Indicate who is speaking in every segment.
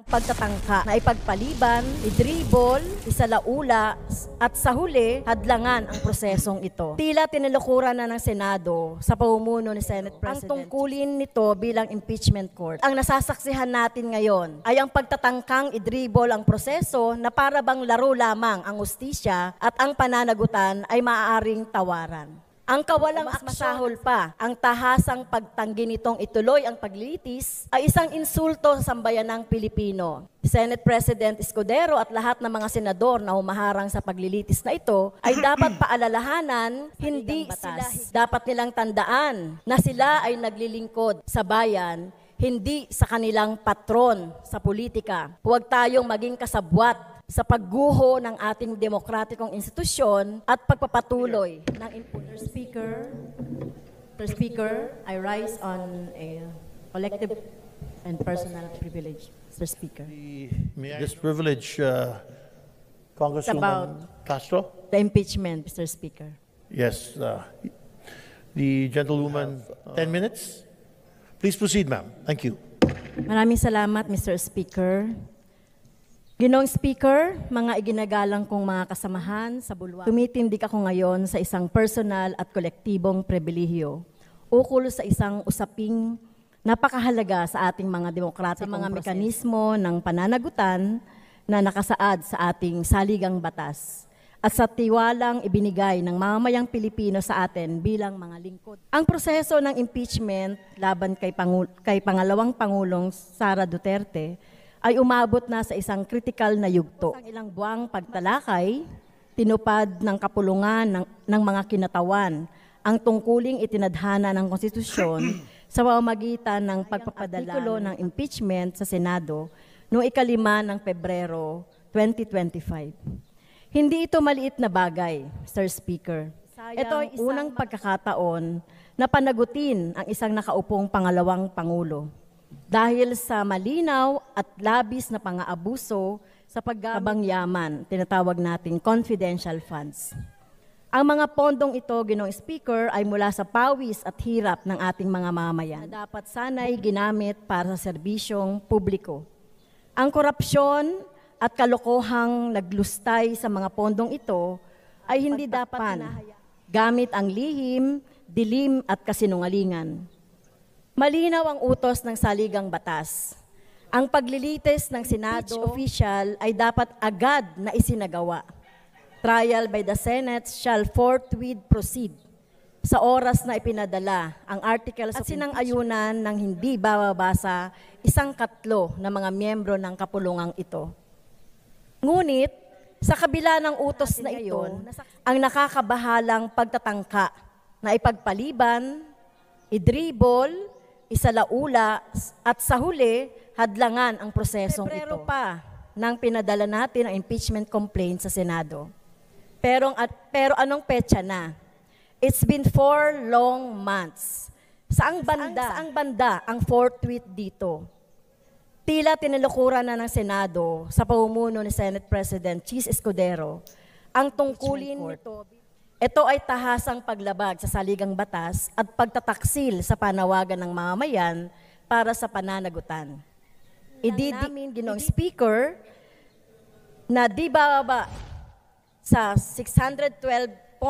Speaker 1: pagtatangka na ipagpaliban, idribol, isalaula, at sa huli, hadlangan ang prosesong ito. Tila tinilukuran na ng Senado sa pamumuno ni Senate President. Ang tungkulin nito bilang impeachment court. Ang nasasaksihan natin ngayon ay ang pagtatangkang idribol ang proseso na para bang laro lamang ang hustisya at ang pananagutan ay maaaring tawaran. Ang kawalang masahol pa, ang tahasang pagtanggi nitong ituloy ang paglilitis ay isang insulto sa sambayanang Pilipino. Senate President Escudero at lahat ng mga senador na humaharang sa paglilitis na ito ay dapat paalalahanan, hindi sila dapat nilang tandaan na sila ay naglilingkod sa bayan, hindi sa kanilang patron sa politika. Huwag tayong maging kasabwat sa pagguho ng ating demokratikong institusyon at pagpapatuloy ng impunity. Mr. Speaker, I rise on a collective and personal privilege, Mr. Speaker.
Speaker 2: This privilege, Congresswoman Castro?
Speaker 1: The impeachment, Mr. Speaker.
Speaker 2: Yes. The gentlewoman, 10 minutes. Please proceed, ma'am. Thank you.
Speaker 1: Maraming salamat, Mr. Speaker. Ginoong Speaker, mga iginagalang kong mga kasamahan sa bulwa, tumitindig ako ngayon sa isang personal at kolektibong pribilehyo ukol sa isang usaping napakahalaga sa ating mga demokratikong mga mekanismo ng pananagutan na nakasaad sa ating saligang batas at sa tiwalang ibinigay ng mamamayang Pilipino sa atin bilang mga lingkod. Ang proseso ng impeachment laban kay pangalawang Pangulong Sara Duterte ay umabot na sa isang kritikal na yugto. Ang ilang buwang pagtalakay, tinupad ng kapulungan ng mga kinatawan ang tungkuling itinadhana ng konstitusyon sa pamamagitan ng pagpapadala ng impeachment sa Senado noong 5 ng Pebrero 2025. Hindi ito maliit na bagay, Mr. Speaker. Ito ay unang pagkakataon na panagutin ang isang nakaupong pangalawang Pangulo dahil sa malinaw at labis na pang-aabuso sa paggamit yaman, tinatawag nating confidential funds. Ang mga pondong ito, Ginoong Speaker, ay mula sa pawis at hirap ng ating mga mamayan na dapat sana'y ginamit para sa serbisyong publiko. Ang korupsyon at kalokohang naglustay sa mga pondong ito ay hindi dapat gamit ang lihim, dilim at kasinungalingan. Malinaw ang utos ng saligang batas. Ang paglilitis ng Senado official ay dapat agad na isinagawa. Trial by the Senate shall forthwith proceed sa oras na ipinadala ang articles at sinang-ayunan ng hindi bababasa 1/4 ng mga miyembro ng kapulungang ito. Ngunit, sa kabila ng utos na iyon, ang nakakabahalang pagtatangka na ipagpaliban, idribol, isalaula at sa huli, hadlangan ang prosesong ito. Pebrero pa nang pinadala natin ang impeachment complaint sa Senado. Pero anong petsa na? It's been 4 long months. Saang banda ang forthwith dito? Tila tinilukuran na ng Senado sa pamumuno ni Senate President Chis Escudero ang tungkulin nito. Ito ay tahasang paglabag sa saligang batas at pagtataksil sa panawagan ng mamamayan para sa pananagutan. Namin, Ginoong Speaker, na di bababa sa 612.5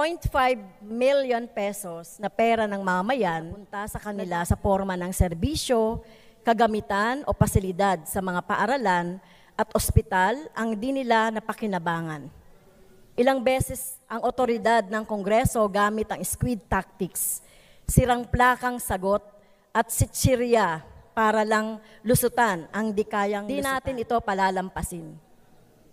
Speaker 1: million pesos na pera ng mamamayan punta sa kanila sa forma ng serbisyo, kagamitan o pasilidad sa mga paaralan at ospital ang di nila napakinabangan. Ilang beses ang otoridad ng Kongreso gamit ang squid tactics, sirang plakang sagot at sitsirya para lang lusutan ang di kayang lusutan. Di natin ito palalampasin.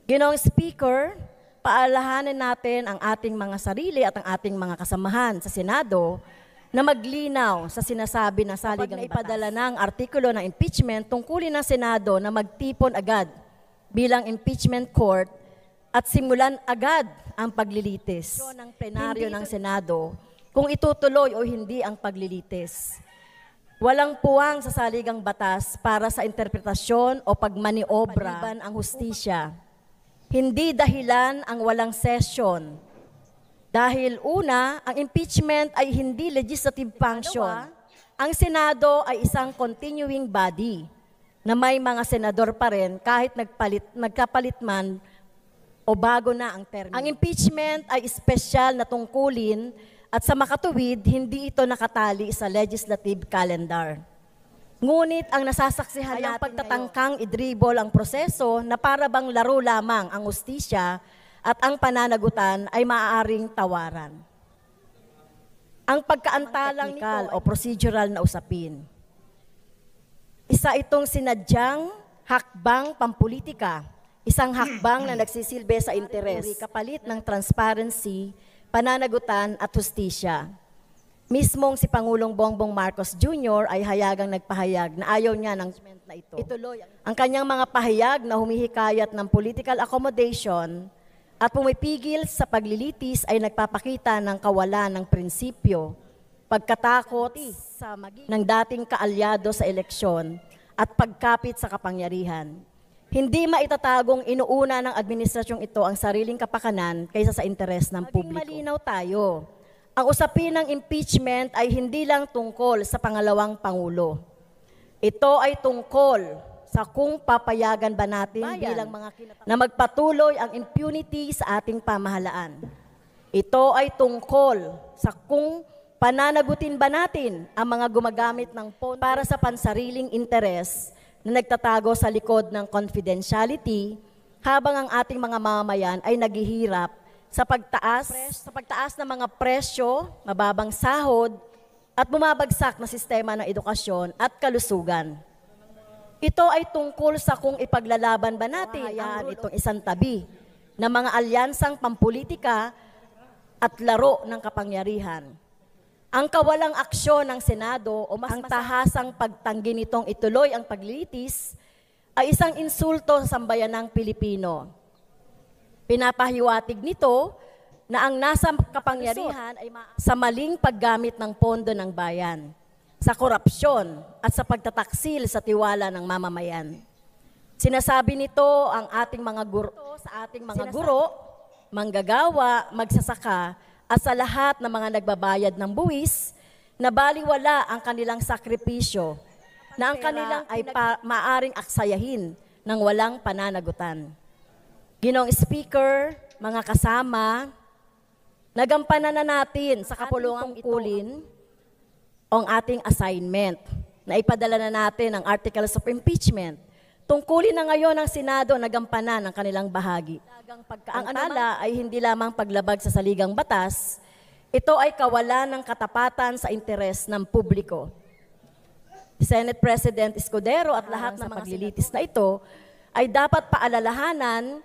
Speaker 1: Ginoong Speaker, paalahanin natin ang ating mga sarili at ang ating mga kasamahan sa Senado na maglinaw sa sinasabi ng saligang batas. Ipadala ng artikulo ng impeachment, tungkulin ng Senado na magtipon agad bilang impeachment court at simulan agad ang paglilitis ng plenaryo ng Senado kung itutuloy o hindi ang paglilitis. Walang puwang sa saligang batas para sa interpretasyon o pagmaniobra ang hustisya. Hindi dahilan ang walang session. Dahil una, ang impeachment ay hindi legislative function. Ang Senado ay isang continuing body. na may mga senador pa rin kahit nagkapalit man o bago na ang termino. Ang impeachment ay espesyal na tungkulin at sa makatuwid, hindi ito nakatali sa legislative calendar. Ngunit ang nasasaksihan natin pagtatangkang idribol ang proseso na para bang laro lamang ang hustisya at ang pananagutan ay maaaring tawaran. Ang pagkaantalang nito o procedural na usapin. Isa itong sinadyang hakbang pampolitika, isang hakbang na nagsisilbi sa interes, kapalit ng transparency, pananagutan at hustisya. Mismong si Pangulong Bongbong Marcos Jr. ay hayagang nagpahayag na ayaw niya ng na ito. Ituloy ang kanyang mga pahayag na humihikayat ng political accommodation at pumipigil sa paglilitis ay nagpapakita ng kawalan ng prinsipyo, pagkatakot ng dating kaalyado sa eleksyon at pagkapit sa kapangyarihan. Hindi maitatagong inuuna ng administrasyong ito ang sariling kapakanan kaysa sa interes ng publiko. Malinaw tayo. Ang usapin ng impeachment ay hindi lang tungkol sa pangalawang Pangulo. Ito ay tungkol sa kung papayagan ba natin bilang mga na magpatuloy ang impunity sa ating pamahalaan. Ito ay tungkol sa kung pananagutin ba natin ang mga gumagamit ng pondo para sa pansariling interes na nagtatago sa likod ng confidentiality habang ang ating mga mamamayan ay naghihirap sa pagtaas ng mga presyo, mababang sahod, at bumabagsak na sistema ng edukasyon at kalusugan. Ito ay tungkol sa kung ipaglalaban ba natin ang itong isang tabi ng mga alyansang pampolitika at laro ng kapangyarihan. Ang kawalang aksyon ng Senado o mas ang tahasang pagtanggi nitong ituloy ang paglilitis ay isang insulto sa sambayanang Pilipino. Pinapahiwatig nito na ang nasa kapangyarihan ay sa maling paggamit ng pondo ng bayan, sa korupsyon at sa pagtataksil sa tiwala ng mamamayan. Sinasabi nito ang ating mga guro, manggagawa, magsasaka at sa lahat ng mga nagbabayad ng buwis na baliwala ang kanilang sakripisyo na ang kanilang ay maaring aksayahin ng walang pananagutan. Ginoong Speaker, mga kasama, nagampanan na natin sa kapulungang tungkulin ang ating assignment na ipadala na natin ang Articles of Impeachment. Tungkulin na ngayon ng Senado nagampanan ang kanilang bahagi. Ang antala ay hindi lamang paglabag sa saligang batas, ito ay kawalan ng katapatan sa interes ng publiko. Senate President Escudero at lahat ng paglilitis na ito ay dapat paalalahanan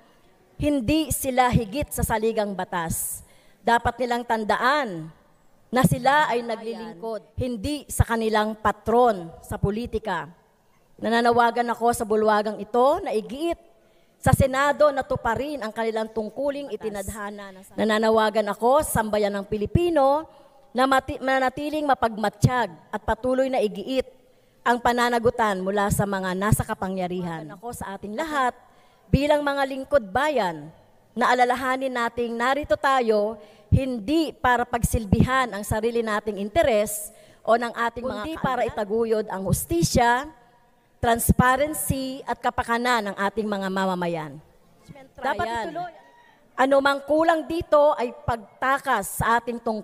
Speaker 1: hindi sila higit sa saligang batas. Dapat nilang tandaan na sila ay naglilingkod, hindi sa kanilang patron sa politika. Nananawagan ako sa bulwagang ito na igiit sa Senado na tuparin ang kanilang tungkuling itinadhana. Nananawagan ako sa sambayan ng Pilipino na manatiling mapagmatsyag at patuloy na igiit ang pananagutan mula sa mga nasa kapangyarihan. Ako sa ating lahat, bilang mga lingkod bayan, na alalahanin nating narito tayo hindi para pagsilbihan ang sarili nating interes o ng ating mga kundi para itaguyod ang hustisya, transparency at kapakanan ng ating mga mamamayan. Dapat ituloy. Anumang kulang dito ay pagtakas sa ating tungkol